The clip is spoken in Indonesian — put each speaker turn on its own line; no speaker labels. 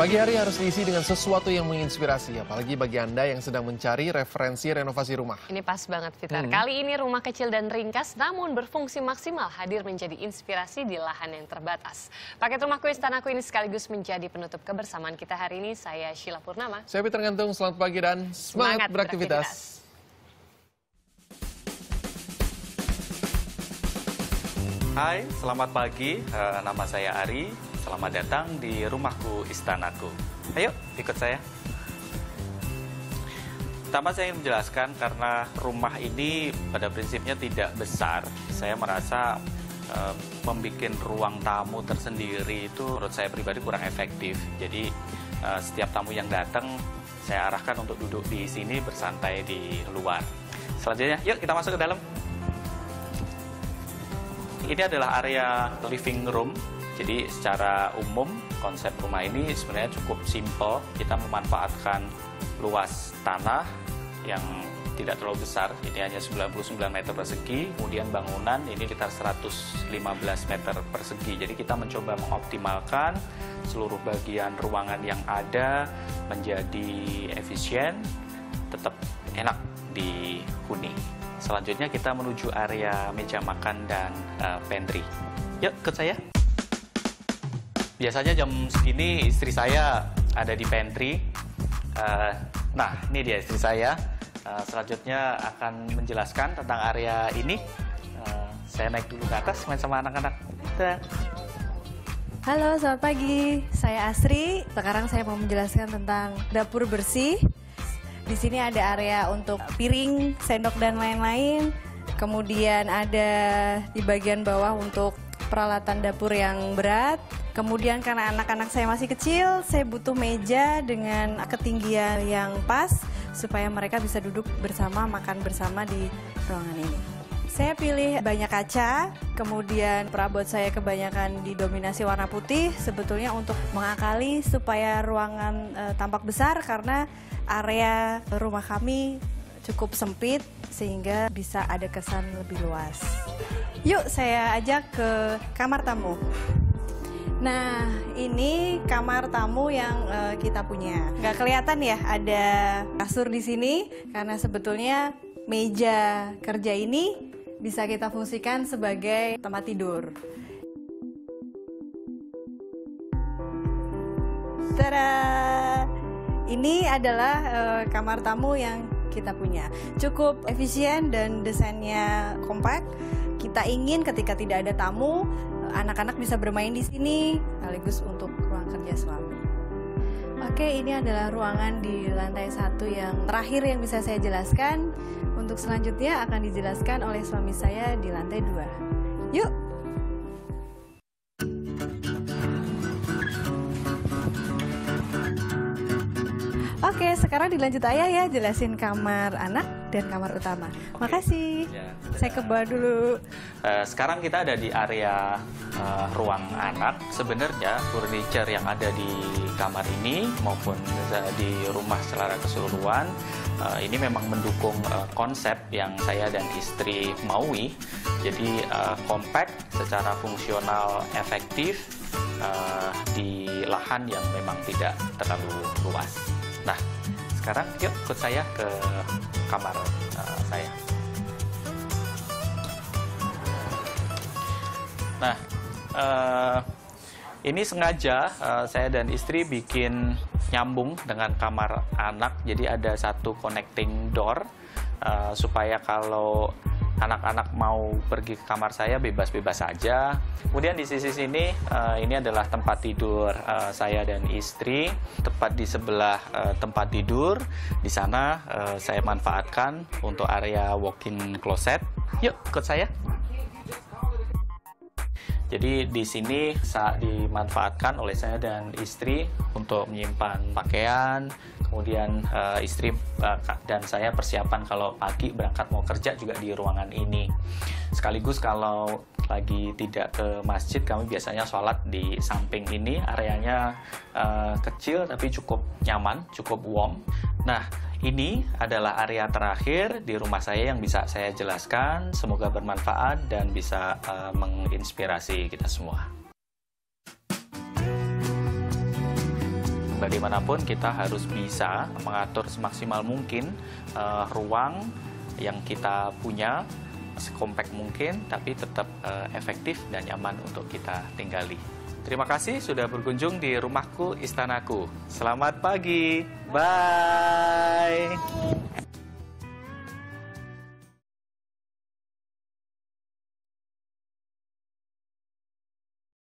Pagi hari harus diisi dengan sesuatu yang menginspirasi, apalagi bagi Anda yang sedang mencari referensi renovasi rumah.
Ini pas banget, Fitar. Kali ini rumah kecil dan ringkas namun berfungsi maksimal hadir menjadi inspirasi di lahan yang terbatas. Paket Rumahku Istanaku ini sekaligus menjadi penutup kebersamaan kita hari ini. Saya Sheila Purnama.
Saya Peter Gantung, selamat pagi dan semangat beraktivitas.
Hai, selamat pagi. Nama saya Ari. Selamat datang di Rumahku Istanaku. Ayo, ikut saya. Pertama saya ingin menjelaskan karena rumah ini pada prinsipnya tidak besar. Saya merasa membuat ruang tamu tersendiri itu menurut saya pribadi kurang efektif. Jadi setiap tamu yang datang saya arahkan untuk duduk di sini bersantai di luar. Selanjutnya, yuk kita masuk ke dalam. Ini adalah area living room. Jadi secara umum konsep rumah ini sebenarnya cukup simpel. Kita memanfaatkan luas tanah yang tidak terlalu besar. Ini hanya 99 meter persegi. Kemudian bangunan ini sekitar 115 meter persegi. Jadi kita mencoba mengoptimalkan seluruh bagian ruangan yang ada menjadi efisien, tetap enak dihuni. Selanjutnya kita menuju area meja makan dan pantry. Yuk, ikut saya. Biasanya jam segini istri saya ada di pantry. Nah, ini dia istri saya. Selanjutnya akan menjelaskan tentang area ini. Saya naik dulu ke atas main sama anak-anak.
Halo, selamat pagi. Saya Asri. Sekarang saya mau menjelaskan tentang dapur bersih. Di sini ada area untuk piring, sendok, dan lain-lain. Kemudian ada di bagian bawah untuk peralatan dapur yang berat. Kemudian karena anak-anak saya masih kecil, saya butuh meja dengan ketinggian yang pas supaya mereka bisa duduk bersama, makan bersama di ruangan ini. Saya pilih banyak kaca, kemudian perabot saya kebanyakan didominasi warna putih, sebetulnya untuk mengakali supaya ruangan tampak besar karena area rumah kami cukup sempit sehingga bisa ada kesan lebih luas. Yuk saya ajak ke kamar tamu. Nah, ini kamar tamu yang kita punya. Nggak kelihatan ya ada kasur di sini karena sebetulnya meja kerja ini bisa kita fungsikan sebagai tempat tidur. Tada! Ini adalah kamar tamu yang kita punya. Cukup efisien dan desainnya kompak. Kita ingin ketika tidak ada tamu, anak-anak bisa bermain di sini, sekaligus untuk ruang kerja suami. Oke, ini adalah ruangan di lantai 1 yang terakhir yang bisa saya jelaskan. Untuk selanjutnya akan dijelaskan oleh suami saya di lantai 2. Yuk! Oke, sekarang dilanjut ayah ya, jelasin kamar anak dan kamar utama. Makasih.
Ya,
saya ke bawah dulu.
Sekarang kita ada di area ruang anak. Sebenarnya furniture yang ada di kamar ini maupun di rumah secara keseluruhan ini memang mendukung konsep yang saya dan istri maui. Jadi compact, secara fungsional, efektif di lahan yang memang tidak terlalu luas. Nah, sekarang yuk ikut saya ke kamar saya. Nah, ini sengaja saya dan istri bikin nyambung dengan kamar anak. Jadi ada satu connecting door supaya kalau anak-anak mau pergi ke kamar saya bebas-bebas saja. Kemudian di sisi sini ini adalah tempat tidur saya dan istri. Tepat di sebelah tempat tidur, di sana saya manfaatkan untuk area walk-in closet. Yuk, ikut saya. Jadi di sini saat dimanfaatkan oleh saya dan istri untuk menyimpan pakaian, kemudian istri dan saya persiapan kalau pagi berangkat mau kerja juga di ruangan ini. Sekaligus kalau lagi tidak ke masjid, kami biasanya sholat di samping ini. Areanya kecil tapi cukup nyaman, cukup warm. Nah, ini adalah area terakhir di rumah saya yang bisa saya jelaskan. Semoga bermanfaat dan bisa menginspirasi kita semua. bagaimanapun kita harus bisa mengatur semaksimal mungkin ruang yang kita punya, sekompak mungkin, tapi tetap efektif dan nyaman untuk kita tinggali. Terima kasih sudah berkunjung di Rumahku Istanaku. Selamat pagi. Bye.